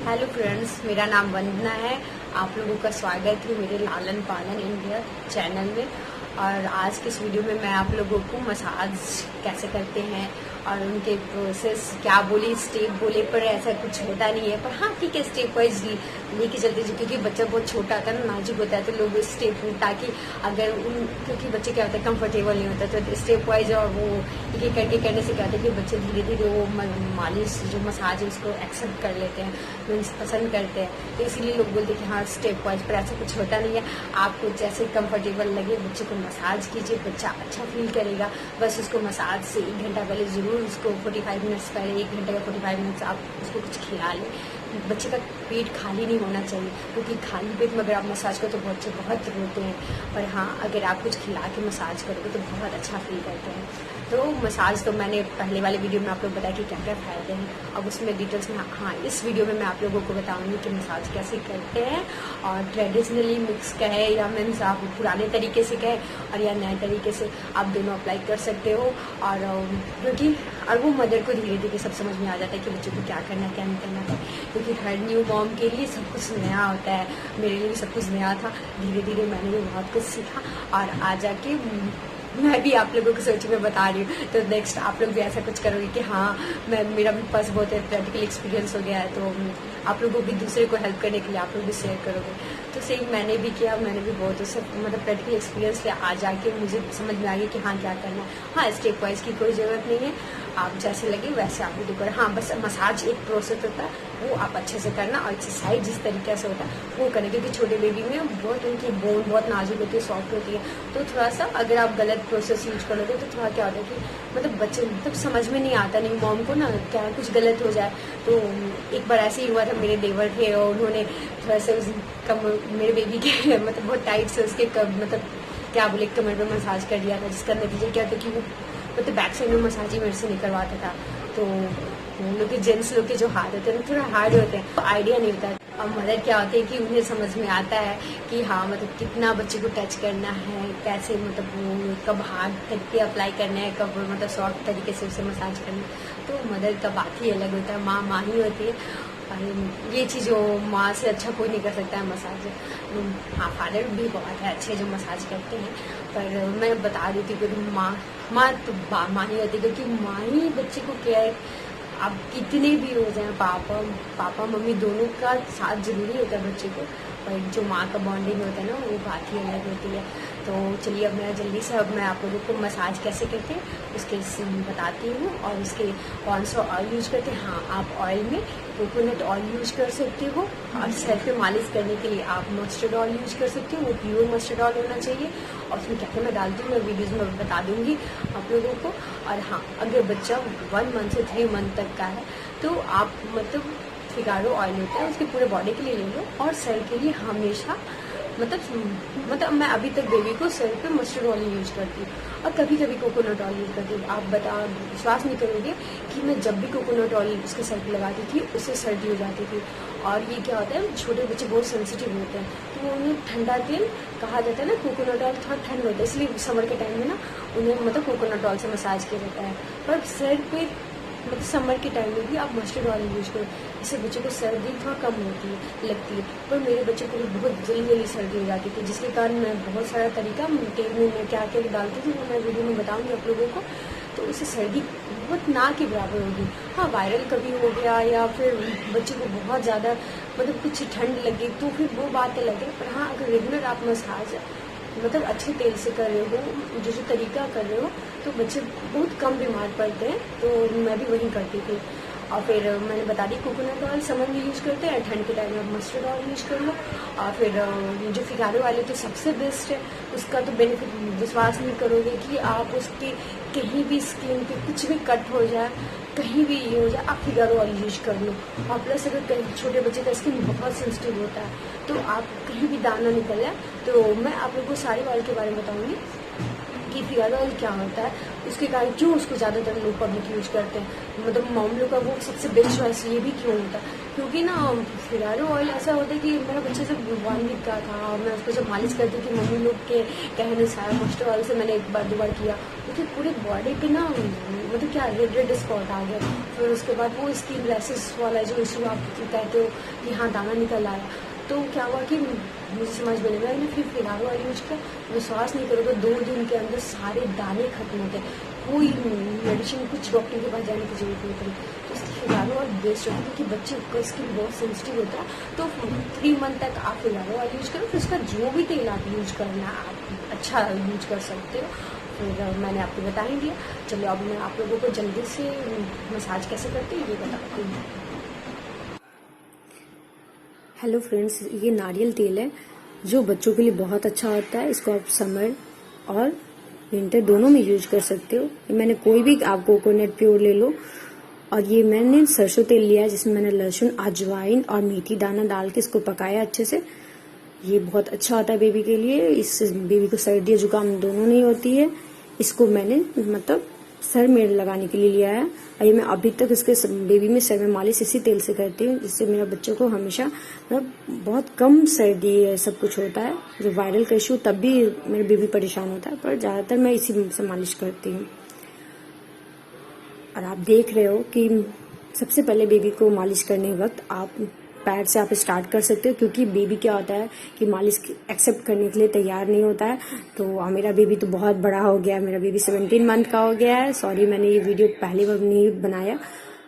Hello friends, मेरा नाम वंदना है। आप लोगों का स्वागत है मेरे लालन पालन इंडिया चैनल में। और आज के इस वीडियो में मैं आप लोगों को मसाज कैसे करते हैं और उनके प्रोसेस क्या बोले, स्टेप बोले पर ऐसा कुछ होता नहीं है। पर हाँ ठीक है, स्टेप वाइज लेके चलते हैं क्योंकि बच्चा बहुत छोटा होता है ना, नाजुक होता है, तो लोग स्टेप ताकि अगर उन क्योंकि बच्चे क्या होता है कंफर्टेबल नहीं होता, तो स्टेप वाइज और वो एक करके करने से क्या होता है कि बच्चे धीरे धीरे वो मालिश जो मसाज है उसको एक्सेप्ट कर लेते हैं, मीन्स पसंद करते हैं। तो इसीलिए लोग बोलते हैं कि हाँ स्टेप वाइज, पर ऐसा कुछ होता नहीं है। आपको जैसे कंफर्टेबल लगे बच्चे को मसाज कीजिए, बच्चा अच्छा फील करेगा। बस उसको मसाज से 1 घंटा पहले जरूर उसको 45 मिनट्स पहले 1 घंटे या 45 मिनट्स आप उसको कुछ खिला लें। बच्चे का पेट खाली नहीं होना चाहिए, क्योंकि खाली पेट में अगर आप मसाज करो तो बच्चे बहुत रोते हैं। पर हाँ अगर आप कुछ खिला के मसाज करोगे तो बहुत अच्छा फील करते हैं। तो मसाज तो मैंने पहले वाले वीडियो में आप लोग बताया कि क्या क्या फायदे हैं। अब उसमें डिटेल्स में हाँ इस वीडियो में मैं आप लोगों को बताऊंगी कि मसाज कैसे करते हैं, और ट्रेडिशनली मिक्स कहे या मीन्स आप पुराने तरीके से कहे और या नए तरीके से आप दोनों अप्लाई कर सकते हो। और क्योंकि और वो मदर को धीरे धीरे सब समझ में आ जाता है कि बच्चों को क्या करना है क्या नहीं करना है, क्योंकि हर न्यू मॉम के लिए सब कुछ नया होता है। मेरे लिए भी सब कुछ नया था, धीरे धीरे मैंने भी बहुत कुछ सीखा और आ जाके मैं भी आप लोगों को सोच में बता रही हूँ। तो नेक्स्ट आप लोग भी ऐसा कुछ करोगे कि हाँ मेरा भी पास बहुत प्रैक्टिकल एक्सपीरियंस हो गया है, तो आप लोगों को भी दूसरे को हेल्प करने के लिए आप लोग भी शेयर करोगे। तो सेम मैंने भी किया, मैंने भी बहुत उससे मतलब प्रैक्टिकल एक्सपीरियंस ले आ जाके मुझे समझ में आ गया कि हाँ क्या करना है। हाँ स्टेप वाइज की कोई ज़रूरत नहीं है, आप जैसे लगे वैसे आप भी करें। हाँ बस मसाज एक प्रोसेस होता है, वो आप अच्छे से करना, और एक्सरसाइज जिस तरीके से होता है वो करें, क्योंकि छोटे बेबी में बहुत उनकी बोन बहुत नाजुक होती है, सॉफ्ट होती है। तो थोड़ा सा अगर आप गलत प्रोसेस यूज करोगे तो थोड़ा क्या होता है कि मतलब बच्चे मतलब समझ में नहीं आता, नहीं मॉम को ना क्या कुछ गलत हो जाए। तो एक बार ऐसे ही हुआ था, मेरे देवर थे और उन्होंने थोड़ा सा मेरे बेबी के मतलब बहुत टाइट से उसके मतलब क्या बोले कमर में मसाज कर दिया था, जिसका नतीजा क्या था कि वो मतलब बैक साइड में मसाज ही मेरे से नहीं करवाता था। तो उन लोग के जेंट्स लोग के जो हाथ होते हैं ना थोड़ा हार्ड होते हैं, तो आइडिया नहीं होता है। और मदर क्या होते हैं कि उन्हें समझ में आता है कि हाँ मतलब कितना बच्चे को टच करना है, कैसे मतलब वो कब हार्ड तरीके अप्लाई करना है, कब मतलब सॉफ्ट तरीके से उसे मसाज करना है। तो मदर का बात ही अलग होता है, माँ ही होती है। और ये चीज़ जो माँ से अच्छा कोई नहीं कर सकता है मसाज। हाँ फादर भी बहुत है अच्छे जो मसाज करते हैं, पर मैं बता रही थी क्योंकि माँ तो माँ ही होती है, क्योंकि माँ ही बच्चे को केयर, अब कितने भी हो जाए पापा मम्मी दोनों का साथ जरूरी होता है बच्चे को, पर जो माँ का बॉन्डिंग होता है ना वो बात ही अलग होती है। तो चलिए अब मैं जल्दी से मैं आप लोगों को मसाज कैसे करते हैं उसके बताती हूँ, और उसके कौन सा ऑयल यूज करते हैं। हाँ आप ऑयल में कोकोनट ऑयल यूज कर सकते हो, और सर पे मालिश करने के लिए आप मस्टर्ड ऑयल यूज कर सकते हो, वो प्योर मस्टर्ड ऑयल होना चाहिए। और उसमें क्या क्या मैं डालती हूँ मैं वीडियोज़ में बता दूंगी आप लोगों को। और हाँ अगर बच्चा 1 मंथ से 3 मंथ तक का है तो आप मतलब फिगारो ऑयल होता है उसके पूरे बॉडी के लिए ले लो, और सर के लिए हमेशा मतलब मैं अभी तक बेबी को सर पे मस्टर्ड ऑयल यूज करती हूँ, और कभी कभी कोकोनट ऑयल यूज करती हूँ। आप विश्वास नहीं करोगे कि मैं जब भी कोकोनट ऑयल उसके सर पे लगाती थी उससे सर्दी हो जाती थी। और ये क्या होता है छोटे बच्चे बहुत सेंसिटिव होते हैं, तो उन्हें ठंडा तेल कहा जाता है ना, कोकोनट ऑयल थोड़ा ठंड होता है, इसलिए समर के टाइम में ना उन्हें मतलब कोकोनट ऑयल से मसाज किया जाता है। पर सर पे मतलब समर के टाइम में भी आप मस्टर्ड ऑयल यूज करो, इससे बच्चे को सर्दी थोड़ा कम लगती है। पर मेरे बच्चे को भी बहुत जल्दी सर्दी हो जाती थी, जिसके कारण मैं बहुत सारा तरीका तेल में मैं क्या क्या डालती थी वो मैं वीडियो में बताऊंगी आप लोगों को। तो उससे सर्दी बहुत ना के बराबर होगी। हाँ वायरल कभी हो गया या फिर बच्चे को बहुत ज़्यादा मतलब कुछ ठंड लगे तो फिर वो बात अलग है। पर हाँ अगर रेगुलर आप मसाज मतलब अच्छे तेल से कर रहे हो, जो तरीका कर रहे हो, तो बच्चे बहुत कम बीमार पड़ते हैं। तो मैं भी वही करती थी। और फिर मैंने बता दी कोकोनट ऑयल समर में यूज करते हैं, ठंड के टाइम में मस्टर्ड ऑयल यूज कर लो। और फिर जो फिगारो वाले तो सबसे बेस्ट है, उसका तो बेनिफिट विश्वास नहीं करोगे कि आप उसके कहीं भी स्किन पे कुछ भी कट हो जाए, कहीं भी ये हो जाए, आप फिगारो ऑयल यूज कर लो। और प्लस अगर कहीं छोटे बच्चे का स्किन बहुत सेंसिटिव होता है तो आप कहीं भी दाना निकल जाए, तो मैं आप लोगों को सारे ऑयल के बारे में बताऊंगी कि फिगारो ऑयल क्या होता है, उसके कारण क्यों उसको ज़्यादातर लोग पब्लिक यूज करते हैं, मतलब मॉम लोग का वो सबसे बेस्ट चॉइस ये भी क्यों होता है, क्योंकि ना फिगारो ऑयल ऐसा होता है कि मेरा बच्चा जब 1 वीक का था और मैं उसको जब मालिश करती थी मम्मी लोग के कहने से, मस्टर्ड ऑयल से मैंने 1-2 बार किया, उसके पूरे बॉडी पे ना मतलब क्या रेड स्पॉट आ गया। फिर उसके बाद वो स्किन रैसेस वाला जो इशू आप कहते हो कि हाँ दाना निकल आया, तो क्या हुआ कि मुझे समझ में नहीं आया, मैंने फिर फिगारो ऑयल यूज किया, विश्वास नहीं करोगे 2 दिन के अंदर सारे दाने खत्म हो गए, कोई मेडिसिन कुछ डॉक्टर के पास जाने की जरूरत नहीं पड़ी। तो इसलिए फिगारो ऑयल बेस्ट होता है क्योंकि बच्चे का स्किन बहुत सेंसिटिव होता है, तो 3 मंथ तक आप फिगारो ऑयल यूज करो, फिर उसका जो भी तेल आप यूज करना आप अच्छा यूज कर सकते हो। फिर मैंने आपको बता ही दिया। चलो अब मैं आप लोगों को जल्दी से मसाज कैसे करती हूँ ये बताती हूँ। हेलो फ्रेंड्स, ये नारियल तेल है जो बच्चों के लिए बहुत अच्छा होता है। इसको आप समर और विंटर दोनों में यूज कर सकते हो। मैंने कोई भी आप कोकोनट प्योर ले लो, और ये मैंने सरसों तेल लिया है जिसमें मैंने लहसुन, अजवाइन और मेथी दाना डाल के इसको पकाया अच्छे से। ये बहुत अच्छा होता है बेबी के लिए, इससे बेबी को सर्दी जुकाम दोनों नहीं होती है। इसको मैंने मतलब सर में लगाने के लिए लिया है, और ये मैं अभी तक इसके बेबी में सर में मालिश इसी तेल से करती हूँ, जिससे मेरा बच्चों को हमेशा मतलब बहुत कम सर्दी सब कुछ होता है। जो वायरल का इशू तब भी मेरे बेबी परेशान होता है, पर ज़्यादातर मैं इसी से मालिश करती हूँ। और आप देख रहे हो कि सबसे पहले बेबी को मालिश करने वक्त आप पैर से आप स्टार्ट कर सकते हो, क्योंकि बेबी क्या होता है कि मालिश एक्सेप्ट करने के लिए तैयार नहीं होता है। तो मेरा बेबी तो बहुत बड़ा हो गया है, मेरा बेबी 17 मंथ का हो गया है। सॉरी मैंने ये वीडियो पहली बार नहीं बनाया,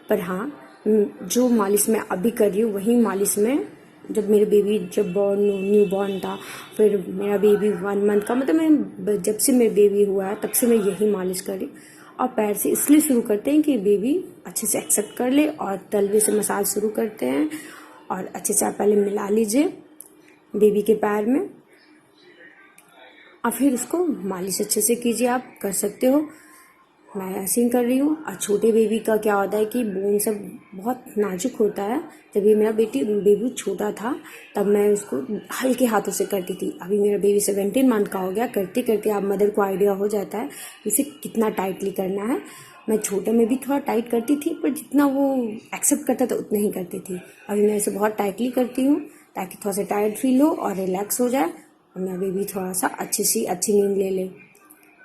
पर हाँ जो मालिश मैं अभी कर रही हूँ वही मालिश में जब मेरे बेबी न्यू बॉर्न था, फिर मेरा बेबी 1 मंथ का, मतलब मैं जब से मेरा बेबी हुआ है तब से मैं यही मालिश कर रही हूँ। और पैर से इसलिए शुरू करते हैं कि बेबी अच्छे से एक्सेप्ट कर ले, और तलवे से मसाज शुरू करते हैं। और अच्छे से आप पहले मिला लीजिए बेबी के पैर में, और फिर उसको मालिश अच्छे से कीजिए। आप कर सकते हो, मैं ऐसे ही कर रही हूँ। और छोटे बेबी का क्या होता है कि बोन सब बहुत नाजुक होता है। जब ये मेरा बेबी छोटा था तब मैं उसको हल्के हाथों से करती थी। अभी मेरा बेबी 17 मंथ का हो गया, करते करते आप मदर को आइडिया हो जाता है उसे कितना टाइटली करना है। मैं छोटे में भी थोड़ा टाइट करती थी, पर जितना वो एक्सेप्ट करता था उतना ही करती थी। अभी मैं इसे बहुत टाइटली करती हूँ ताकि थोड़ा सा टायर्ड फील हो और रिलैक्स हो जाए, और मेरा बेबी थोड़ा सा अच्छी नींद ले ले।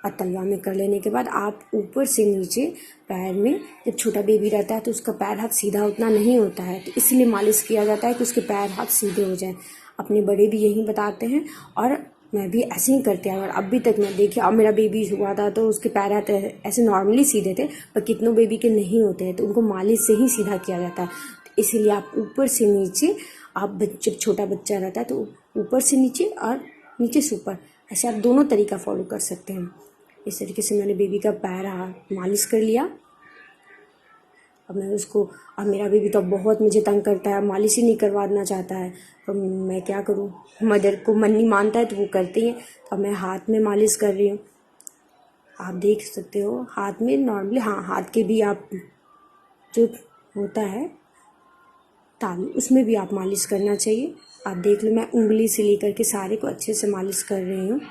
और तलवा में कर लेने के बाद आप ऊपर से नीचे पैर में, जब छोटा बेबी रहता है तो उसका पैर हाथ सीधा उतना नहीं होता है, तो इसलिए मालिश किया जाता है कि उसके पैर हाथ सीधे हो जाएं। अपने बड़े भी यही बताते हैं, और मैं भी ऐसे ही करती हूँ। और अभी तक मैं देखिए, अब मेरा बेबी हुआ था तो उसके पैर हाथ ऐसे नॉर्मली सीधे थे, पर कितनों बेबी के नहीं होते हैं, तो उनको मालिश से ही सीधा किया जाता है। तो इसीलिए आप ऊपर से नीचे, आप जब छोटा बच्चा रहता है तो ऊपर से नीचे और नीचे से ऊपर, ऐसे आप दोनों तरीका फॉलो कर सकते हैं। इस तरीके से मैंने बेबी का पैर मालिश कर लिया। अब मैं उसको, अब मेरा बेबी तो बहुत मुझे तंग करता है, मालिश ही नहीं करवाना चाहता है, तो मैं क्या करूं, मदर को मन नहीं मानता है तो वो करती है। तो अब मैं हाथ में मालिश कर रही हूँ, आप देख सकते हो हाथ में नॉर्मली, हाँ हाथ के भी आप जो होता है तालू, उसमें भी आप मालिश करना चाहिए। आप देख लो, मैं उंगली से लेकर के सारे को अच्छे से मालिश कर रही हूँ,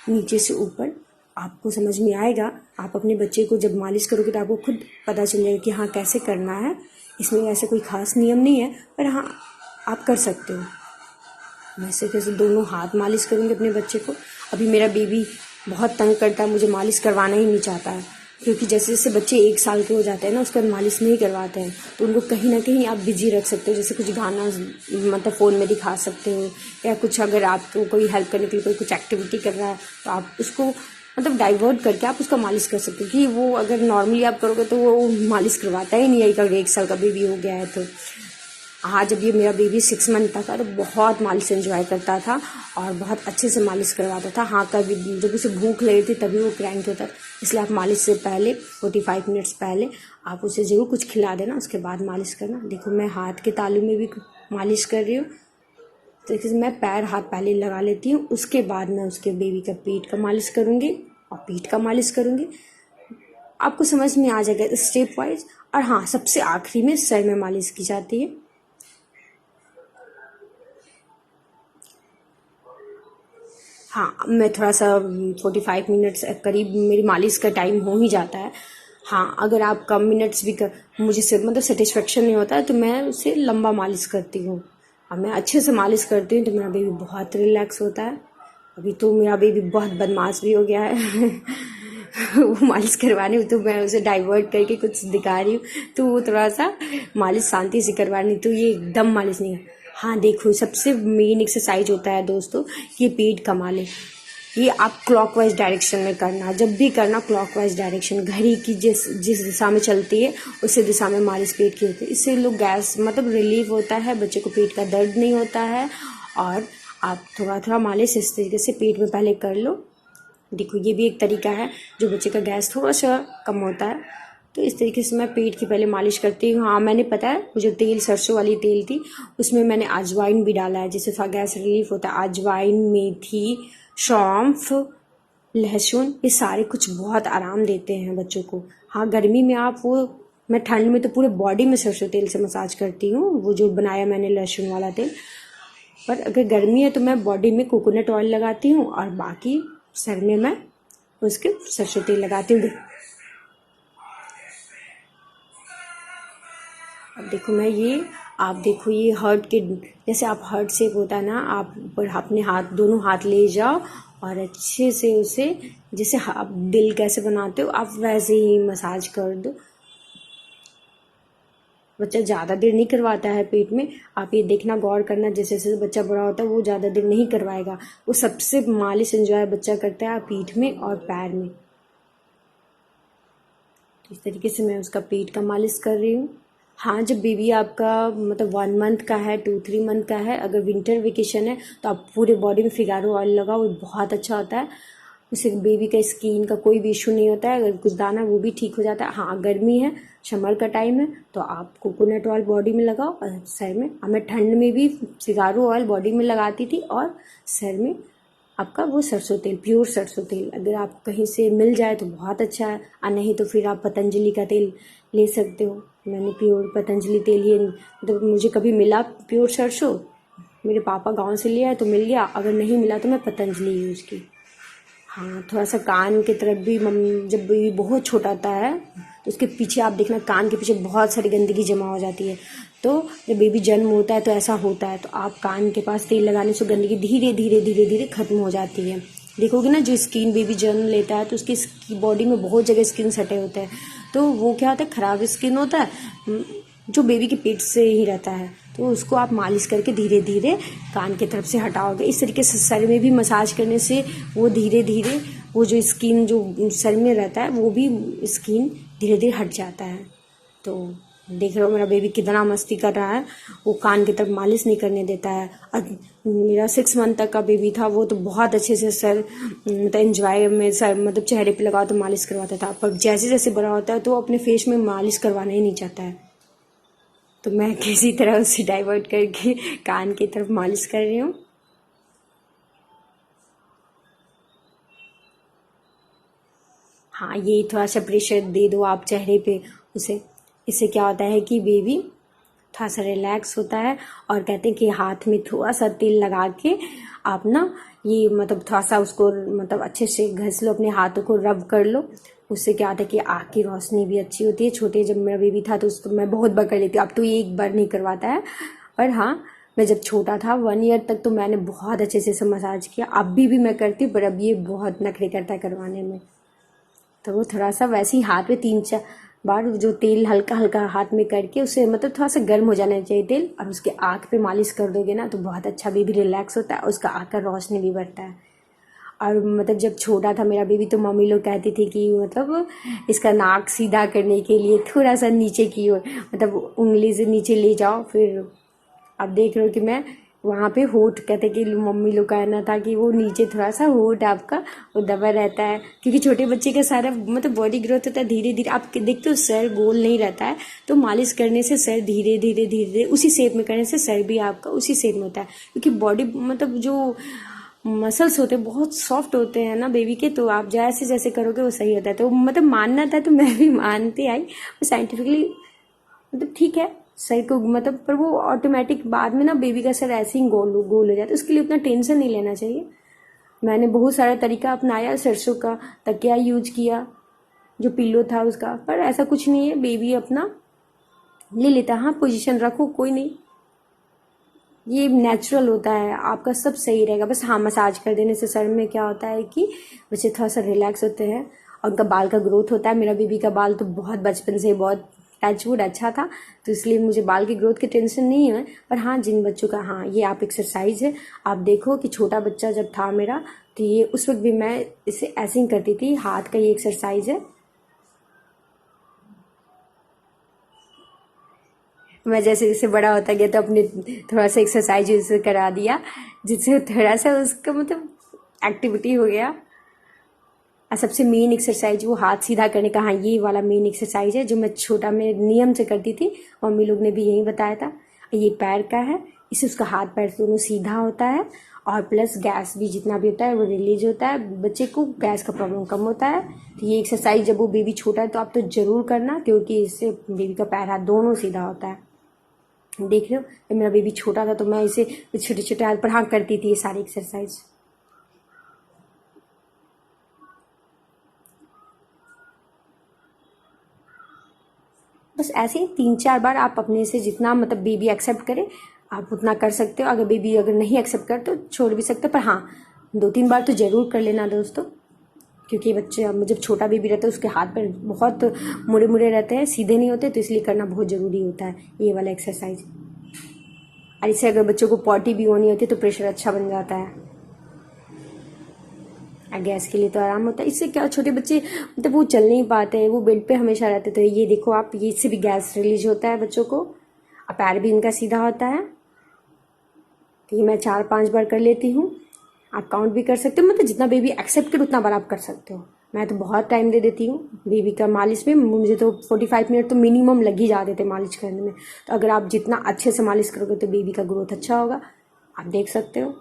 नीचे से ऊपर। आपको समझ में आएगा, आप अपने बच्चे को जब मालिश करोगे तो आपको खुद पता चल जाएगा कि हाँ कैसे करना है। इसमें ऐसे कोई खास नियम नहीं है, पर हाँ आप कर सकते हो। वैसे कैसे दोनों हाथ मालिश करूँगी अपने बच्चे को। अभी मेरा बेबी बहुत तंग करता है, मुझे मालिश करवाना ही नहीं चाहता है, क्योंकि जैसे जैसे बच्चे 1 साल के हो जाते हैं ना, उसके बाद मालिश नहीं करवाते हैं, तो उनको कहीं ना कहीं आप बिजी रख सकते हो। जैसे कुछ गाना मतलब फ़ोन में दिखा सकते हो, या कुछ अगर आपको कोई हेल्प करने के लिए कोई कुछ एक्टिविटी कर रहा है तो आप उसको मतलब डाइवर्ट करके आप उसका मालिश कर सकते हो। कि वो अगर नॉर्मली आप करोगे तो वो मालिश करवाता ही नहीं है, अगर 1 साल का बेबी हो गया है तो। हाँ, जब ये मेरा बेबी 6 मंथ का था तो बहुत मालिश एंजॉय करता था और बहुत अच्छे से मालिश करवाता था। हाँ, कभी जब उसे भूख लगी थी तभी वो क्रैंक होता था, इसलिए आप मालिश से पहले 45 मिनट्स पहले आप उसे ज़रूर कुछ खिला देना, उसके बाद मालिश करना। देखो मैं हाथ के तालू में भी मालिश कर रही हूँ, तो देखिए मैं पैर हाथ पहले लगा लेती हूँ, उसके बाद मैं उसके बेबी का पेट का मालिश करूँगी और पीठ का मालिश करूँगी। आपको समझ में आ जाएगा स्टेप वाइज। और हाँ, सबसे आखिरी में सर में मालिश की जाती है। हाँ, मैं थोड़ा सा 45 मिनट्स करीब मेरी मालिश का टाइम हो ही जाता है। हाँ, अगर आप कम मिनट्स भी मुझे से मतलब सेटिस्फेक्शन नहीं होता है तो मैं उसे लंबा मालिश करती हूँ। और मैं अच्छे से मालिश करती हूँ तो मेरा बेबी बहुत रिलैक्स होता है। अभी तो मेरा बेबी बहुत बदमाश भी हो गया है वो मालिश करवाने तो मैं उसे डाइवर्ट करके कुछ दिखा रही हूँ तो वो थोड़ा सा मालिश शांति से करवानी, तो ये एकदम मालिश नहीं है। हाँ देखो, सबसे मेन एक्सरसाइज होता है दोस्तों, ये पेट कमा ले। ये आप क्लॉकवाइज डायरेक्शन में करना, जब भी करना क्लॉकवाइज डायरेक्शन, घड़ी की जिस जिस दिशा में चलती है उसी दिशा में मालिश पेट की होती है। इससे लोग गैस मतलब रिलीफ होता है, बच्चे को पेट का दर्द नहीं होता है। और आप थोड़ा थोड़ा मालिश इस तरीके से पेट में पहले कर लो। देखो ये भी एक तरीका है जो बच्चे का गैस थोड़ा सा कम होता है। तो इस तरीके से मैं पेट की पहले मालिश करती हूँ। हाँ, मैंने पता है वो जो तेल सरसों वाली तेल थी उसमें मैंने अजवाइन भी डाला है, जिससे थोड़ा गैस रिलीफ होता है। अजवाइन, मेथी, सौंफ, लहसुन, ये सारे कुछ बहुत आराम देते हैं बच्चों को। हाँ, गर्मी में आप वो, मैं ठंड में तो पूरे बॉडी में सरसों तेल से मसाज करती हूँ, वो जो बनाया मैंने लहसुन वाला तेल। पर अगर गर्मी है तो मैं बॉडी में कोकोनट ऑयल लगाती हूँ और बाकी सर में मैं उसके सरसों तेल लगाती हूँ। अब देखो मैं ये, आप देखो ये हार्ट के, जैसे आप हार्ट शेप होता है ना, आप ऊपर अपने हाथ, दोनों हाथ ले जाओ और अच्छे से उसे, जैसे आप दिल कैसे बनाते हो आप वैसे ही मसाज कर दो। बच्चा ज़्यादा देर नहीं करवाता है पेट में, आप ये देखना, गौर करना, जैसे जैसे बच्चा बड़ा होता है वो ज़्यादा देर नहीं करवाएगा। वो सबसे मालिश एंजॉय बच्चा करता है पीठ में और पैर में। इस तरीके से मैं उसका पेट का मालिश कर रही हूँ। हाँ, जब बेबी आपका मतलब 1 मंथ का है, 2-3 मंथ का है, अगर विंटर वेकेशन है तो आप पूरे बॉडी में फिगारो ऑयल लगाओ, वो बहुत अच्छा होता है। उससे बेबी का स्किन का कोई भी इशू नहीं होता है, अगर कुछ दाना वो भी ठीक हो जाता है। हाँ, गर्मी है, समर का टाइम है तो आप कोकोनट ऑयल बॉडी में लगाओ और सर में। मैं ठंड में भी फिगारो ऑयल बॉडी में लगाती थी और सर में आपका वो सरसों तेल, प्योर सरसों तेल अगर आपको कहीं से मिल जाए तो बहुत अच्छा है, और नहीं तो फिर आप पतंजलि का तेल ले सकते हो। मैंने प्योर पतंजलि तेल ही, मतलब मुझे कभी मिला प्योर सरसों, मेरे पापा गांव से ले आए तो मिल गया, अगर नहीं मिला तो मैं पतंजलि यूज़ की। हाँ, थोड़ा सा कान की तरफ भी, जब बेबी बहुत छोटा होता है तो उसके पीछे आप देखना, कान के पीछे बहुत सारी गंदगी जमा हो जाती है। तो जब बेबी जन्म होता है तो ऐसा होता है, तो आप कान के पास तेल लगाने से गंदगी धीरे धीरे धीरे धीरे खत्म हो जाती है। देखोगे ना, जो स्किन बेबी जन्म लेता है तो उसकी बॉडी में बहुत जगह स्किन सटे होते हैं, तो वो क्या होता है, खराब स्किन होता है जो बेबी के पेट से ही रहता है, तो उसको आप मालिश करके धीरे धीरे कान की तरफ से हटाओगे। इस तरीके से सर में भी मसाज करने से वो धीरे धीरे वो जो स्किन जो सर में रहता है वो भी स्किन धीरे धीरे हट जाता है। तो देख रहे हो मेरा बेबी कितना मस्ती कर रहा है, वो कान की तरफ मालिश नहीं करने देता है। और मेरा 6 मंथ तक का बेबी था, वो तो बहुत अच्छे से सर मतलब एंजॉय में सर मतलब चेहरे पे लगाओ तो मालिश करवाता था, पर जैसे जैसे बड़ा होता है तो वो अपने फेस में मालिश करवाना ही नहीं चाहता है। तो मैं किसी तरह उसे डाइवर्ट करके कान की तरफ मालिश कर रही हूँ। हाँ, ये थोड़ा सा प्रेशर दे दो आप चेहरे पे उसे, इससे क्या होता है कि बेबी थोड़ा सा रिलैक्स होता है। और कहते हैं कि हाथ में थोड़ा सा तेल लगा के आप ना ये मतलब थोड़ा सा उसको मतलब अच्छे से घस लो, अपने हाथों को रब कर लो। उससे क्या होता है कि आँख की रोशनी भी अच्छी होती है। छोटे जब मेरा बेबी था तो उसको मैं बहुत बार कर लेती हूँ, अब तो ये एक बार नहीं करवाता है, पर हाँ मैं जब छोटा था 1 ईयर तक तो मैंने बहुत अच्छे से मसाज किया। अभी भी मैं करती हूँ, पर अब ये बहुत नखरे करता है करवाने में। तो वो थोड़ा सा वैसे ही हाथ में 3-4 बार जो तेल हल्का हल्का हाथ में करके उसे मतलब थोड़ा सा गर्म हो जाना चाहिए तेल, और उसके आँख पे मालिश कर दोगे ना तो बहुत अच्छा बेबी रिलैक्स होता है, उसका आँख का रोशनी भी बढ़ता है। और मतलब जब छोटा था मेरा बेबी तो मम्मी लोग कहती थी कि मतलब इसका नाक सीधा करने के लिए थोड़ा सा नीचे की ओर मतलब उंगली से नीचे ले जाओ। फिर अब देख रहे हो कि मैं वहाँ पे होठ, कहते कि मम्मी लोग कहना था कि वो नीचे थोड़ा सा होठ आपका वो दबा रहता है, क्योंकि छोटे बच्चे का सारा मतलब बॉडी ग्रोथ होता है धीरे धीरे। आप देखते हो सर गोल नहीं रहता है, तो मालिश करने से सर धीरे धीरे धीरे धीरे उसी शेप में करने से सर भी आपका उसी शेप में होता है, क्योंकि बॉडी मतलब जो मसल्स होते हैं बहुत सॉफ्ट होते हैं ना बेबी के, तो आप जैसे जैसे करोगे वो सही होता है। तो मतलब मानना था तो मैं भी मानती आई, साइंटिफिकली मतलब ठीक है सर को मतलब, पर वो ऑटोमेटिक बाद में ना बेबी का सर ऐसे ही गोल गोल हो जाता है, उसके लिए उतना टेंशन नहीं लेना चाहिए। मैंने बहुत सारा तरीका अपनाया, सरसों का तकिया यूज किया, जो पिल्लो था उसका, पर ऐसा कुछ नहीं है, बेबी अपना ले लेता। हाँ, पोजीशन रखो, कोई नहीं, ये नेचुरल होता है, आपका सब सही रहेगा। बस हाँ, मसाज कर देने से सर में क्या होता है कि बच्चे थोड़ा सा रिलैक्स होते हैं और उनका बाल का ग्रोथ होता है। मेरा बेबी का बाल तो बहुत बचपन से बहुत टचवुड अच्छा था, तो इसलिए मुझे बाल की ग्रोथ की टेंशन नहीं है। पर हाँ, जिन बच्चों का, हाँ ये आप एक्सरसाइज है, आप देखो कि छोटा बच्चा जब था मेरा, तो ये उस वक्त भी मैं इसे ऐसे ही करती थी। हाथ का ये एक्सरसाइज है। मैं जैसे जैसे बड़ा होता गया तो अपने थोड़ा सा एक्सरसाइज उसे करा दिया, जिससे थोड़ा सा उसका मतलब एक्टिविटी हो गया। और सबसे मेन एक्सरसाइज वो हाथ सीधा करने का, हाँ ये वाला मेन एक्सरसाइज है जो मैं छोटा में नियम से करती थी, मम्मी लोग ने भी यही बताया था। ये पैर का है, इससे उसका हाथ पैर दोनों सीधा होता है और प्लस गैस भी जितना भी होता है वो रिलीज होता है, बच्चे को गैस का प्रॉब्लम कम होता है। तो ये एक्सरसाइज जब वो बेबी छोटा है तो आप तो ज़रूर करना, क्योंकि इससे बेबी का पैर हाथ दोनों सीधा होता है। देख रहे हो, जब मेरा बेबी छोटा था तो मैं इसे छोटे छोटे हाथ पर हाँ करती थी ये सारी एक्सरसाइज। बस ऐसे ही 3-4 बार आप अपने से जितना मतलब बेबी एक्सेप्ट करे आप उतना कर सकते हो। अगर बेबी अगर नहीं एक्सेप्ट कर तो छोड़ भी सकते हो, पर हाँ 2-3 बार तो ज़रूर कर लेना दोस्तों, क्योंकि बच्चे जब छोटा बेबी रहता है उसके हाथ पैर बहुत मुड़े मुड़े रहते हैं, सीधे नहीं होते, तो इसलिए करना बहुत ज़रूरी होता है ये वाला एक्सरसाइज। और इससे अगर बच्चों को पॉटी भी होनी होती है तो प्रेशर अच्छा बन जाता है। गैस के लिए तो आराम होता है। इससे क्या, छोटे बच्चे मतलब वो चल नहीं पाते हैं, वो बेड पे हमेशा रहते, तो ये देखो आप, ये इससे भी गैस रिलीज होता है बच्चों को और पैर भी इनका सीधा होता है। तो ये मैं 4-5 बार कर लेती हूँ, आप काउंट भी कर सकते हो, मतलब जितना बेबी एक्सेप्ट करे उतना बार आप कर सकते हो। मैं तो बहुत टाइम दे देती हूँ बेबी का मालिश में, मुझे तो 45 मिनट तो मिनिमम लग ही जाते थे मालिश करने में। तो अगर आप जितना अच्छे से मालिश करोगे तो बेबी का ग्रोथ अच्छा होगा, आप देख सकते हो।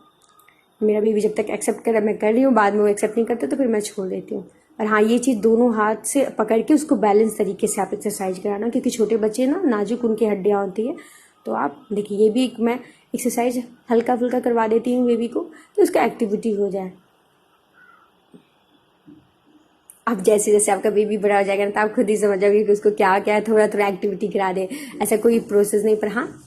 मेरा बेबी जब तक एक्सेप्ट करे मैं कर रही हूँ, बाद में वो एक्सेप्ट नहीं करते तो फिर मैं छोड़ देती हूँ। और हाँ, ये चीज़ दोनों हाथ से पकड़ के उसको बैलेंस तरीके से आप एक्सरसाइज कराना, क्योंकि छोटे बच्चे ना नाजुक उनकी हड्डियाँ होती है। तो आप देखिए, ये भी एक मैं एक्सरसाइज हल्का फुल्का करवा देती हूँ बेबी को, तो उसका एक्टिविटी हो जाए। अब जैसे जैसे आपका बेबी बड़ा हो जाएगा ना तो आप खुद ही समझ जाओगे कि उसको क्या क्या थोड़ा थोड़ा एक्टिविटी करा दे, ऐसा कोई प्रोसेस नहीं। पर हाँ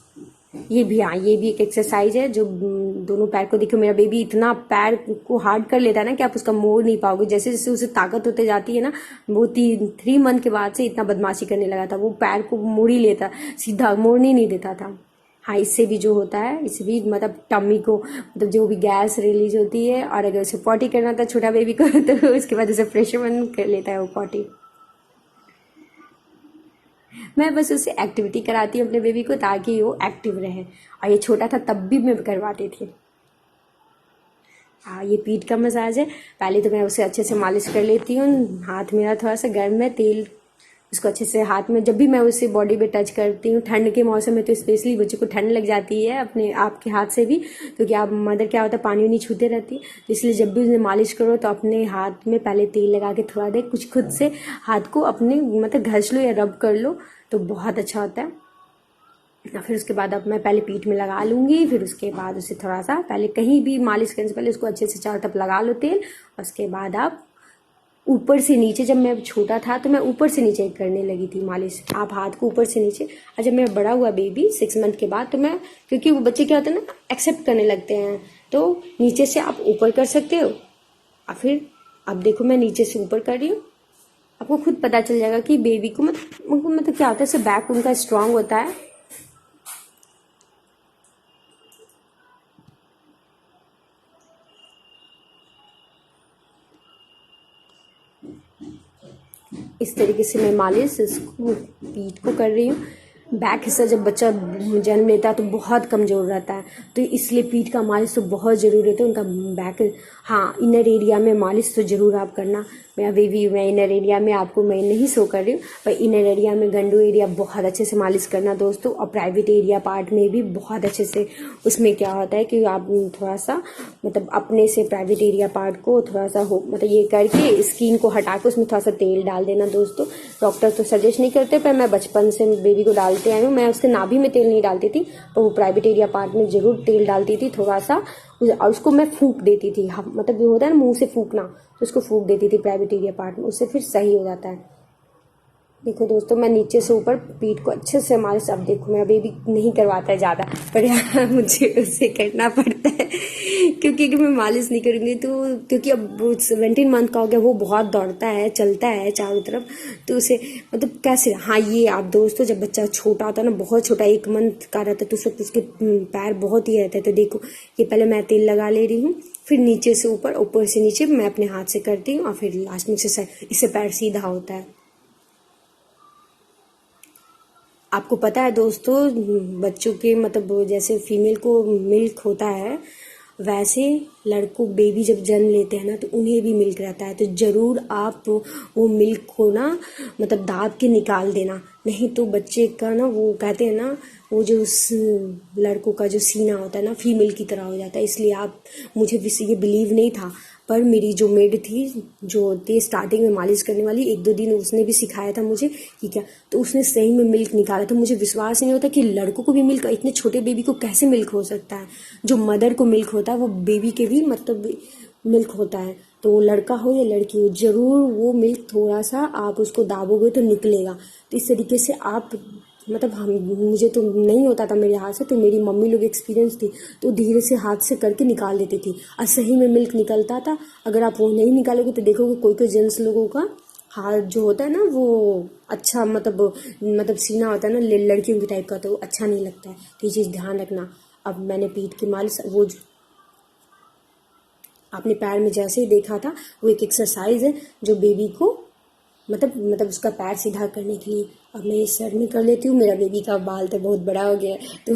ये भी, हाँ ये भी एक एक्सरसाइज है जो दोनों पैर को, देखो मेरा बेबी इतना पैर को हार्ड कर लेता है ना कि आप उसका मोड़ नहीं पाओगे। जैसे जैसे उसे ताकत होते जाती है ना, वो 3 मंथ के बाद से इतना बदमाशी करने लगा था, वो पैर को मोड़ ही लेता, सीधा मोड़ने नहीं देता था। हाँ, इससे भी जो होता है, इससे भी मतलब टम्मी को मतलब जो भी गैस रिलीज होती है, और अगर उसे पॉटी करना था छोटा बेबी को तो उसके बाद उसे प्रेशर बंद कर लेता है वो पॉटी। मैं बस उससे एक्टिविटी कराती हूँ अपने बेबी को ताकि वो एक्टिव रहे, और ये छोटा था तब भी मैं करवाती थी। हाँ, ये पीठ का मसाज है। पहले तो मैं उसे अच्छे से मालिश कर लेती हूँ, हाथ मेरा थोड़ा सा गर्म है, तेल उसको अच्छे से हाथ में, जब भी मैं उसे बॉडी पे टच करती हूँ, ठंड के मौसम में तो स्पेशली बच्चों को ठंड लग जाती है अपने आपके हाथ से भी, क्योंकि आप मदर क्या होता है पानी नहीं छूते रहती, तो इसलिए जब भी उन्हें मालिश करो तो अपने हाथ में पहले तेल लगा के थोड़ा देर कुछ खुद से हाथ को अपने मतलब घस लो या रब कर लो, तो बहुत अच्छा होता है। फिर उसके बाद अब मैं पहले पीठ में लगा लूँगी, फिर उसके बाद उसे थोड़ा सा पहले कहीं भी मालिश करने से पहले उसको अच्छे से चारों तरफ लगा लो तेल, और उसके बाद आप ऊपर से नीचे, जब मैं छोटा था तो मैं ऊपर से नीचे करने लगी थी मालिश, आप हाथ को ऊपर से नीचे। और जब मेरा बड़ा हुआ बेबी 6 मंथ के बाद, तो मैं, क्योंकि वो बच्चे क्या होते हैं ना एक्सेप्ट करने लगते हैं, तो नीचे से आप ऊपर कर सकते हो। और फिर अब देखो मैं नीचे से ऊपर कर रही हूँ, आपको खुद पता चल जाएगा कि बेबी को मतलब क्या होता है, इससे बैक उनका स्ट्रांग होता है। इस तरीके से मैं मालिश इसको पीठ को कर रही हूँ। बैक हिस्सा जब बच्चा जन्म लेता है तो बहुत कमज़ोर रहता है, तो इसलिए पीठ का मालिश तो बहुत ज़रूरी है, तो उनका बैक, हाँ इनर एरिया में मालिश तो ज़रूर आप करना। मेरा बेबी, मैं इनर एरिया में आपको मैं नहीं शो कर रही हूँ, पर इनर एरिया में गंडू एरिया बहुत अच्छे से मालिश करना दोस्तों, और प्राइवेट एरिया पार्ट में भी बहुत अच्छे से। उसमें क्या होता है कि आप थोड़ा सा मतलब अपने से प्राइवेट एरिया पार्ट को थोड़ा सा मतलब ये करके स्किन को हटा के उसमें थोड़ा सा तेल डाल देना दोस्तों। डॉक्टर तो सजेस्ट नहीं करते, पर मैं बचपन से बेबी को डालती डालते आए हूँ। मैं उसके नाभि में तेल नहीं डालती थी, पर वो प्राइवेट एरिया पार्ट में जरूर तेल डालती थी थोड़ा सा, और उसको मैं फूंक देती थी। मतलब जो होता है ना मुंह से फूंकना, तो उसको फूंक देती थी प्राइवेट एरिया पार्ट में, उससे फिर सही हो जाता है। देखो दोस्तों, मैं नीचे से ऊपर पीठ को अच्छे से मालिश, अब देखो मेरा बेबी नहीं करवाता है ज़्यादा, पर यार मुझे उसे करना पड़ता है क्योंकि अगर मैं मालिश नहीं करूँगी तो, क्योंकि अब वो 17 मंथ का हो गया, वो बहुत दौड़ता है, चलता है चारों तरफ, तो उसे मतलब कैसे। हाँ ये आप दोस्तों, जब बच्चा छोटा होता है ना, बहुत छोटा 1 मंथ का रहता है, तो उस वक्त उसके पैर बहुत ही रहते हैं। तो देखो ये पहले मैं तेल लगा ले रही हूँ, फिर नीचे से ऊपर, ऊपर से नीचे मैं अपने हाथ से करती हूँ, और फिर लास्ट में से इससे पैर सीधा होता है। आपको पता है दोस्तों, बच्चों के मतलब जैसे फीमेल को मिल्क होता है, वैसे लड़कों बेबी जब जन्म लेते हैं ना, तो उन्हें भी मिल्क रहता है। तो ज़रूर आप वो मिल्क को ना मतलब दाब के निकाल देना, नहीं तो बच्चे का ना, वो कहते हैं ना, वो जो लड़कों का जो सीना होता है ना, फीमेल की तरह हो जाता है। इसलिए आप, मुझे भी ये बिलीव नहीं था, पर मेरी जो मेड थी, जो होती है स्टार्टिंग में मालिश करने वाली, 1-2 दिन उसने भी सिखाया था मुझे कि क्या, तो उसने सही में मिल्क निकाला था। मुझे विश्वास नहीं होता कि लड़कों को भी मिल्क, इतने छोटे बेबी को कैसे मिल्क हो सकता है। जो मदर को मिल्क होता है वो बेबी के भी मतलब मिल्क होता है। तो लड़का हो या लड़की हो, जरूर वो मिल्क थोड़ा सा आप उसको दाबोगे तो निकलेगा। तो इस तरीके से आप मतलब मुझे तो नहीं होता था मेरे हाथ से, तो मेरी मम्मी लोग एक्सपीरियंस थी, तो धीरे से हाथ से करके निकाल देती थी, और सही में मिल्क निकलता था। अगर आप वो नहीं निकालोगे तो देखोगे कोई कोई जेंट्स लोगों का हाथ जो होता है ना, वो अच्छा मतलब सीना होता है ना लड़कियों की टाइप का, तो अच्छा नहीं लगता है। तो ये चीज़ ध्यान रखना। अब मैंने पीठ की मालिश, वो आपने पैर में जैसे ही देखा था, वो एक एक्सरसाइज है जो बेबी को मतलब उसका पैर सीधा करने के लिए। अब मैं ये सर में कर लेती हूँ, मेरा बेबी का बाल तो बहुत बड़ा हो गया है, तो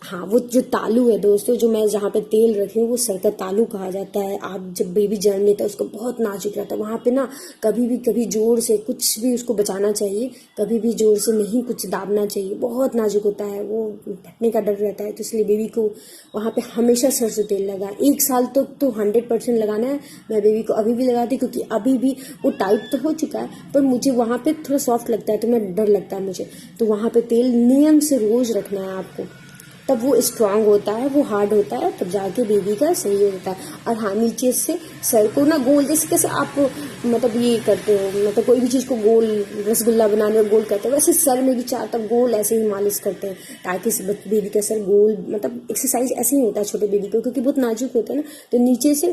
हाँ, वो जो तालू है दोस्तों, जो मैं जहाँ पे तेल रखी हूँ, वो सर का तालू कहा जाता है। आप जब बेबी जन्म लेता है, उसको बहुत नाजुक रहता है, वहाँ पे ना कभी जोर से कुछ भी उसको बचाना चाहिए, कभी भी जोर से नहीं कुछ दाबना चाहिए, बहुत नाजुक होता है, वो फटने का डर रहता है। तो इसलिए बेबी को वहाँ पे हमेशा सरसों तेल लगा, 1 साल तक तो 100% लगाना है। मैं बेबी को अभी भी लगाती, क्योंकि अभी भी वो टाइट तो हो चुका है, पर मुझे वहाँ पे थोड़ा सॉफ्ट लगता है, तो मैं डर लगता है मुझे, तो वहाँ पे तेल नियम से रोज रखना है आपको, तब वो स्ट्रांग होता है, वो हार्ड होता है, तब जाके बेबी का सही होता है। और हाँ, नीचे से सर को ना गोल, जैसे कैसे आप मतलब ये करते हो, मतलब कोई भी चीज़ को गोल, रसगुल्ला बनाने में गोल करते हैं, वैसे सर में भी 4 तक गोल ऐसे ही मालिश करते हैं, ताकि बेबी का सर गोल, मतलब एक्सरसाइज ऐसे ही होता है छोटे बेबी को, क्योंकि बहुत नाजुक होता है ना। तो नीचे से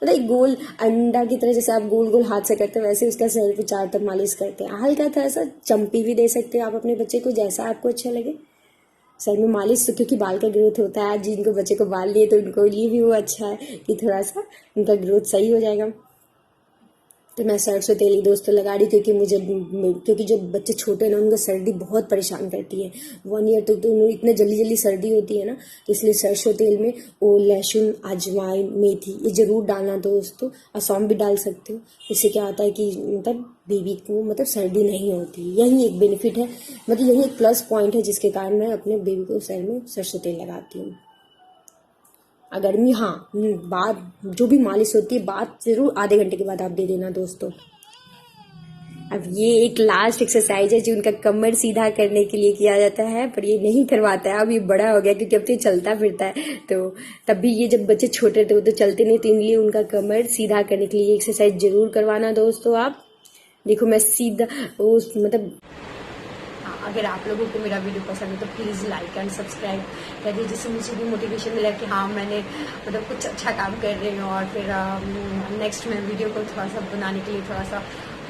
मतलब एक गोल अंडा की तरह, जैसे आप गोल गोल हाथ से करते हैं, वैसे उसका सर पे 4 तक मालिश करते हैं। हल्का था ऐसा चम्पी भी दे सकते हैं आप अपने बच्चे को, जैसा आपको अच्छा लगे सर में मालिश, तो क्योंकि बाल का ग्रोथ होता है, जिनको बच्चे को बाल लिए तो उनको लिए भी वो अच्छा है कि थोड़ा सा उनका ग्रोथ सही हो जाएगा। तो मैं सरसों तेल ही दोस्तों लगा रही, क्योंकि जो बच्चे छोटे हैं ना, उनको सर्दी बहुत परेशान करती है। 1 ईयर तक तो उन्हें इतने जल्दी सर्दी होती है ना, तो इसलिए सरसों तेल में वो लहसुन, अजवाइन, मेथी ये जरूर डालना दोस्तों, और सौंफ भी डाल सकते हो। इससे क्या होता है कि मतलब बेबी को मतलब सर्दी नहीं होती। यही एक बेनिफिट है, मतलब यही एक प्लस पॉइंट है जिसके कारण मैं अपने बेबी को सर में सरसों तेल लगाती हूँ। गर्मी, हाँ, बाद जो भी मालिश होती है, बाद जरूर आधे घंटे के बाद आप दे देना दोस्तों। अब ये एक लास्ट एक्सरसाइज है जो उनका कमर सीधा करने के लिए किया जाता है, पर ये नहीं करवाता है, अब ये बड़ा हो गया, क्योंकि अब तो चलता फिरता है। तो तब भी ये जब बच्चे छोटे थे वो तो चलते नहीं, तो इनलिए उनका कमर सीधा करने के लिए एक्सरसाइज जरूर करवाना दोस्तों। आप देखो मैं सीधा उस मतलब, अगर आप लोगों को मेरा वीडियो पसंद है तो प्लीज़ लाइक एंड सब्सक्राइब कर दीजिए, जिससे मुझे भी मोटिवेशन मिला कि हाँ मैंने मतलब कुछ अच्छा काम कर रही हूँ, और फिर नेक्स्ट में वीडियो को थोड़ा सा बनाने के लिए थोड़ा सा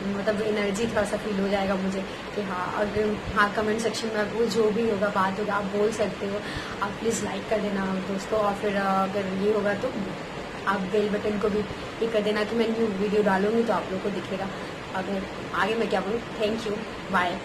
मतलब एनर्जी थोड़ा सा फील हो जाएगा मुझे कि हाँ। अगर हाँ, कमेंट सेक्शन में आपको जो भी होगा बात होगा आप बोल सकते हो, आप प्लीज़ लाइक कर देना दोस्तों। और फिर अगर ये होगा तो आप बेल बटन को भी क्लिक कर देना कि मैं न्यू वीडियो डालूंगी तो आप लोग को दिखेगा। अगर आगे मैं क्या बोलूँ, थैंक यू, बाय।